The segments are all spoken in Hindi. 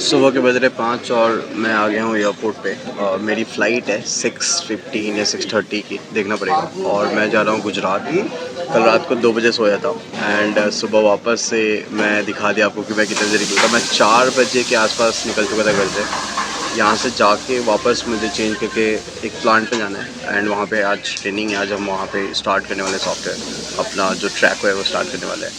सुबह के बज रहे 5 और मैं आ गया हूँ एयरपोर्ट पे। मेरी फ़्लाइट है 6:15 या 6:30 की, देखना पड़ेगा। और मैं जा रहा हूँ गुजरात। कल रात को 2 बजे सोया था एंड सुबह वापस से मैं दिखा दिया आपको कि मैं कितने बजे निकलता। मैं 4 बजे के आसपास निकल चुका था घर से। यहाँ से जाके वापस मुझे चेंज करके एक प्लांट पे जाना है एंड वहाँ पे आज ट्रेनिंग है। आज हम वहाँ पे स्टार्ट करने वाले सॉफ्टवेयर, अपना जो ट्रैक है वो स्टार्ट करने वाले हैं।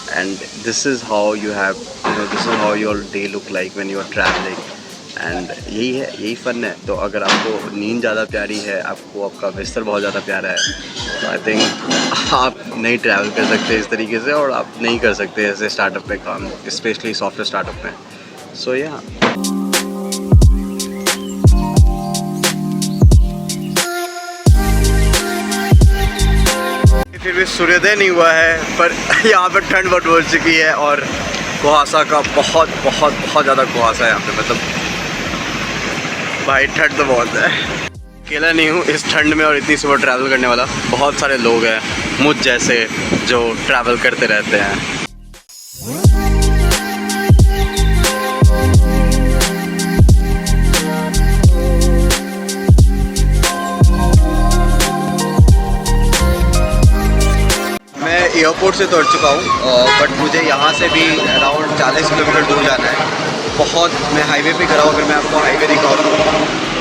And this is how you have this is how your day look like when you are travelling. And यही फ़न है। तो अगर आपको नींद ज़्यादा प्यारी है, आपको आपका बिस्तर बहुत ज़्यादा प्यारा है, तो आई थिंक आप नहीं ट्रैवल कर सकते इस तरीके से, और आप नहीं कर सकते ऐसे स्टार्टअप पे काम, स्पेशली सॉफ्टवेयर स्टार्टअप में। सो या फिर भी सूर्योदय नहीं हुआ है, पर यहाँ पर ठंड बहुत बढ़ चुकी है और कुहासा का बहुत बहुत बहुत ज़्यादा कुहासा है यहाँ पे। मतलब भाई ठंड तो बहुत है। अकेला नहीं हूँ इस ठंड में और इतनी सुबह ट्रैवल करने वाला। बहुत सारे लोग हैं मुझ जैसे जो ट्रैवल करते रहते हैं। मैं एयरपोर्ट से तो उठ चुका हूँ, बट मुझे यहाँ से भी अराउंड 40 किलोमीटर दूर जाना है। बहुत मैं हाईवे पे खड़ा हूँ। अगर मैं आपको हाईवे दिखाऊँ तो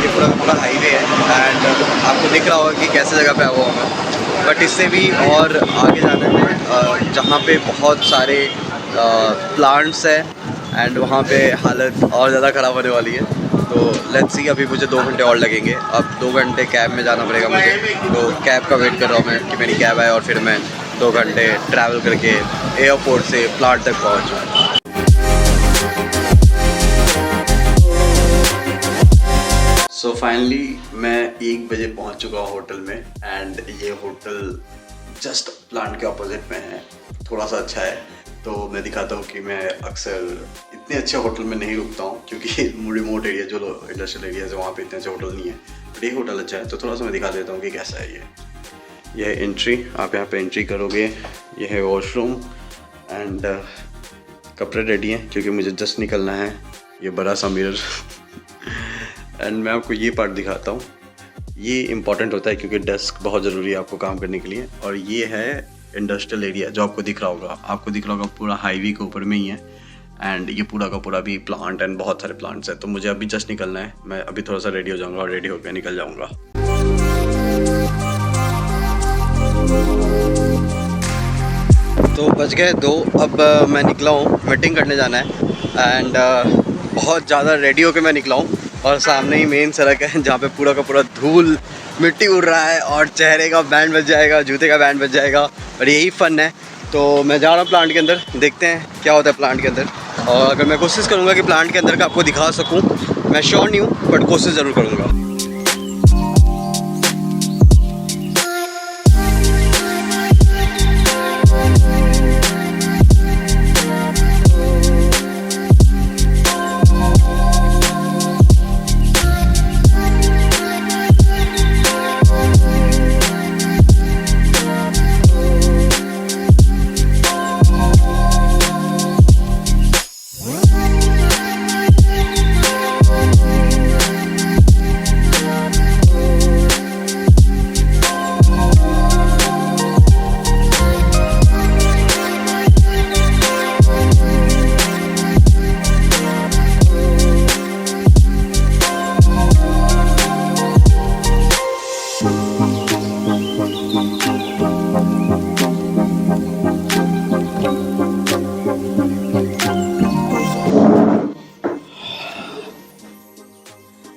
ये पूरा हाईवे है एंड आपको दिख रहा होगा कि कैसे जगह पे आया हुआ मैं। बट इससे भी और आगे जाना है जहाँ पे बहुत सारे प्लांट्स हैं एंड वहाँ पे हालत और ज़्यादा ख़राब होने वाली है। तो लेट्स सी, अभी मुझे 2 घंटे और लगेंगे। अब 2 घंटे कैब में जाना पड़ेगा मुझे, तो कैब का वेट कर रहा हूँ मैं कि मेरी कैब आए और फिर मैं 2 घंटे ट्रैवल करके एयरपोर्ट से प्लांट तक पहुँचूँ। सो फाइनली मैं 1 बजे पहुँच चुका हूँ होटल में एंड ये होटल जस्ट प्लांट के ऑपोजिट में है। थोड़ा सा अच्छा है, तो मैं दिखाता हूँ कि मैं अक्सर इतने अच्छे होटल में नहीं रुकता हूँ, क्योंकि रिमोट एरिया जो इंडस्ट्रियल एरिया है वहाँ पे इतने अच्छे होटल नहीं है। बट ये होटल अच्छा है, तो थोड़ा सा मैं दिखा देता हूँ कि कैसा है ये है एंट्री। आप यहाँ पे एंट्री करोगे, ये है वॉशरूम एंड कपड़े रेडी हैं क्योंकि मुझे जस्ट निकलना है। ये बड़ा सा मिरर एंड मैं आपको ये पार्ट दिखाता हूँ। ये इम्पॉर्टेंट होता है क्योंकि डेस्क बहुत ज़रूरी है आपको काम करने के लिए। और ये है इंडस्ट्रियल एरिया जो आपको दिख रहा होगा, पूरा हाईवे के ऊपर में ही है एंड ये पूरा का पूरा भी प्लांट एंड बहुत सारे प्लांट्स हैं। तो मुझे अभी जस्ट निकलना है। मैं अभी थोड़ा सा रेडी हो जाऊँगा और रेडी होकर निकल जाऊँगा। तो बज गए 2। अब मैं निकला हूँ, मीटिंग करने जाना है एंड बहुत ज़्यादा रेडी होकर मैं निकला हूँ। और सामने ही मेन सड़क है जहाँ पे पूरा का पूरा धूल मिट्टी उड़ रहा है और चेहरे का बैंड बज जाएगा, जूते का बैंड बज जाएगा, और यही फ़न है। तो मैं जा रहा हूँ प्लांट के अंदर, देखते हैं क्या होता है प्लांट के अंदर। और अगर मैं कोशिश करूँगा कि प्लांट के अंदर का आपको दिखा सकूँ, मैं श्योर नहीं हूँ बट कोशिश ज़रूर करूँगा।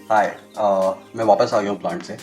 हाय, मैं वापस आ गया हूँ प्लांट से,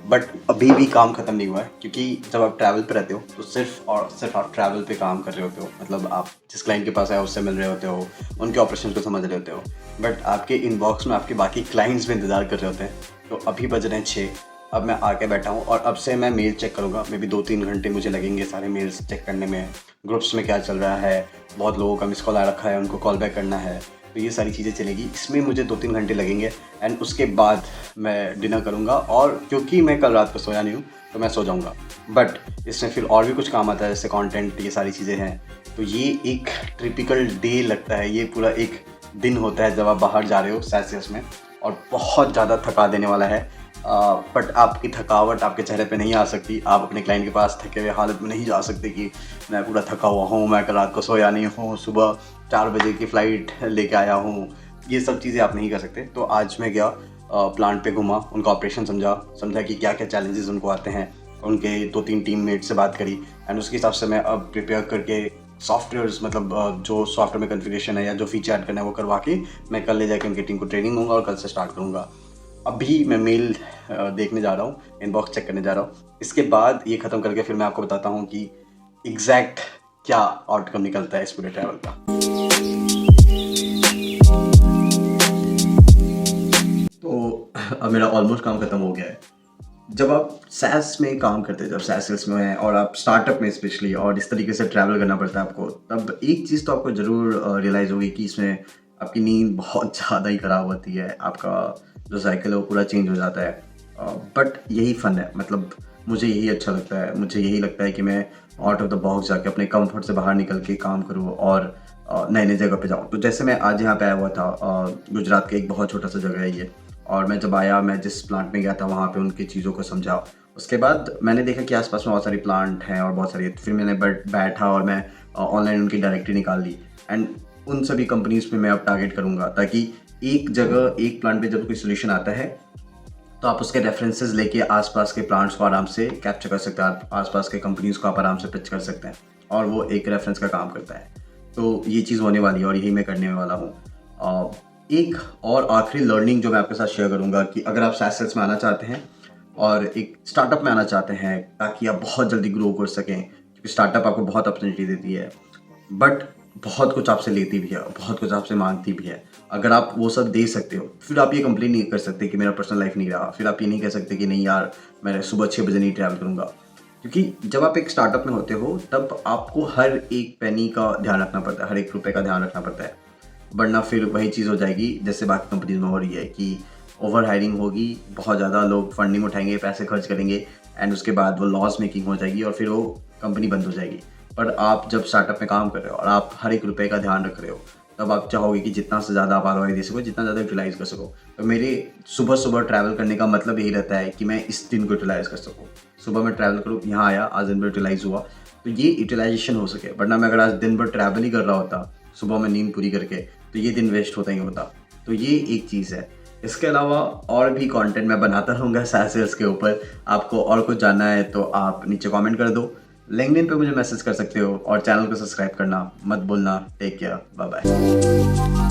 बट अभी भी काम ख़त्म नहीं हुआ है। क्योंकि जब आप ट्रैवल पे रहते हो तो सिर्फ आप ट्रैवल पे काम कर रहे होते हो। मतलब आप जिस क्लाइंट के पास आए उससे मिल रहे होते हो, उनके ऑपरेशन को समझ रहे होते हो, बट आपके इनबॉक्स में आपके बाकी क्लाइंट्स भी इंतज़ार कर रहे होते हैं। तो अभी बज रहे हैं 6। अब मैं आके बैठा हूँ और अब से मैं मेल चेक करूँगा। मे बी 2-3 घंटे मुझे लगेंगे सारे मेल्स चेक करने में, ग्रुप्स में क्या चल रहा है, बहुत लोगों का मिस कॉल आ रखा है, उनको कॉल बैक करना है। तो ये सारी चीज़ें चलेगी, इसमें मुझे 2-3 घंटे लगेंगे एंड उसके बाद मैं डिनर करूँगा। और क्योंकि मैं कल रात को सोया नहीं हूँ तो मैं सो जाऊँगा, बट इसमें फिर और भी कुछ काम आता है जैसे कंटेंट, ये सारी चीज़ें हैं। तो ये एक टिपिकल डे लगता है, ये पूरा एक दिन होता है जब आप बाहर जा रहे हो सेल्सियस में, और बहुत ज़्यादा थका देने वाला है। बट आपकी थकावट आपके चेहरे पे नहीं आ सकती। आप अपने क्लाइंट के पास थके हुए हालत में नहीं जा सकते कि मैं पूरा थका हुआ हूँ, मैं कल रात को सोया नहीं हूँ, सुबह 4 बजे की फ़्लाइट लेके आया हूँ। ये सब चीज़ें आप नहीं कर सकते। तो आज मैं गया प्लांट पे, घूमा, उनका ऑपरेशन समझा कि क्या क्या चैलेंजेस उनको आते हैं। उनके 2-3 टीममेट से बात करी, एंड उसके हिसाब से मैं अब प्रिपेयर करके सॉफ्टवेयर्स, मतलब जो सॉफ्टवेयर में कॉन्फ़िगरेशन है या जो फीचर ऐड करना है वो करवा के मैं कल ले जाके उनकी टीम को ट्रेनिंग दूँगा और कल से स्टार्ट करूँगा। अभी मैं मेल देखने जा रहा हूँ, इनबॉक्स चेक करने जा रहा हूँ। इसके बाद ये ख़त्म करके फिर मैं आपको बताता हूँ कि एग्जैक्ट क्या आउटकम निकलता है इस पूरे ट्रैवल का। तो अब मेरा ऑलमोस्ट काम ख़त्म हो गया है। जब आप सैस में काम करते हैं, जब सैस सेल्स में हैं और आप स्टार्टअप में स्पेशली, और इस तरीके से ट्रैवल करना पड़ता है आपको, तब एक चीज़ तो आपको ज़रूर रियलाइज़ होगी कि इसमें आपकी नींद बहुत ज़्यादा ही ख़राब होती है। आपका जो साइकिल है वो पूरा चेंज हो जाता है। बट यही फ़न है, मतलब मुझे यही अच्छा लगता है। मुझे यही लगता है कि मैं आउट ऑफ द बॉक्स जाके अपने कंफर्ट से बाहर निकल के काम करूँ और नए नए जगह पे जाऊँ। तो जैसे मैं आज यहाँ पे आया हुआ था, गुजरात का एक बहुत छोटा सा जगह है ये, और मैं जब आया, मैं जिस प्लांट में गया था वहाँ पे उनकी चीज़ों को समझा। उसके बाद मैंने देखा कि आसपास में बहुत सारी प्लांट हैं और बहुत सारी, फिर मैंने बैठा और मैं ऑनलाइन उनकी डायरेक्टरी निकाल ली, एंड उन सभी कंपनीज़ पे मैं अब टारगेट करूँगा, ताकि एक जगह, एक प्लांट पे जब कोई सोल्यूशन आता है तो आप उसके रेफरेंसेस लेके आसपास के प्लांट्स को आराम से कैप्चर कर सकते हैं, आसपास के कंपनीज़ को आप आराम से पिच कर सकते हैं, और वो एक रेफरेंस का काम करता है। तो ये चीज़ होने वाली है और यही मैं करने वाला हूँ। एक और आखिरी लर्निंग जो मैं आपके साथ शेयर करूँगा कि अगर आप सैस सेल्स में आना चाहते हैं और एक स्टार्टअप में आना चाहते हैं ताकि आप बहुत जल्दी ग्रो कर सकें, क्योंकि स्टार्टअप आपको बहुत अपॉर्चुनिटी देती है, बट बहुत कुछ आपसे लेती भी है, बहुत कुछ आपसे मांगती भी है। अगर आप वो सब दे सकते हो, फिर आप ये कंप्लेन नहीं कर सकते कि मेरा पर्सनल लाइफ नहीं रहा। फिर आप ये नहीं कह सकते कि नहीं यार, मैं सुबह 6 बजे नहीं ट्रैवल करूँगा। क्योंकि जब आप एक स्टार्टअप में होते हो तब आपको हर एक पेनी का ध्यान रखना पड़ता है, हर एक रुपए का ध्यान रखना पड़ता है, वरना फिर वही चीज़ हो जाएगी जैसे बाकी कंपनीज में हो रही है कि ओवर हायरिंग होगी, बहुत ज़्यादा लोग फंडिंग उठाएंगे, पैसे खर्च करेंगे, एंड उसके बाद वो लॉस मेकिंग हो जाएगी और फिर वो कंपनी बंद हो जाएगी। पर आप जब स्टार्टअप में काम कर रहे हो और आप हर एक रुपए का ध्यान रख रहे हो, तब आप चाहोगे कि जितना से ज़्यादा आप आरओआई दे सको, जितना ज़्यादा यूटिलाइज़ कर सको। तो मेरे सुबह सुबह ट्रैवल करने का मतलब यही रहता है कि मैं इस दिन को यूटिलाइज़ कर सकूँ। सुबह मैं ट्रैवल करूँ, यहाँ आया, आज दिन भर यूटिलाइज़ हुआ, तो ये यूटिलाइजेशन हो सके। वरना मैं अगर आज दिन भर ट्रैवल ही कर रहा होता, सुबह में नींद पूरी करके, तो ये दिन वेस्ट होता ही होता। तो ये एक चीज़ है। इसके अलावा और भी कंटेंट मैं बनाता रहूँगा सैस सेल्स के ऊपर। आपको और कुछ जानना है तो आप नीचे कमेंट कर दो, लिंक्डइन पे मुझे मैसेज कर सकते हो, और चैनल को सब्सक्राइब करना मत भूलना। Take care, bye bye.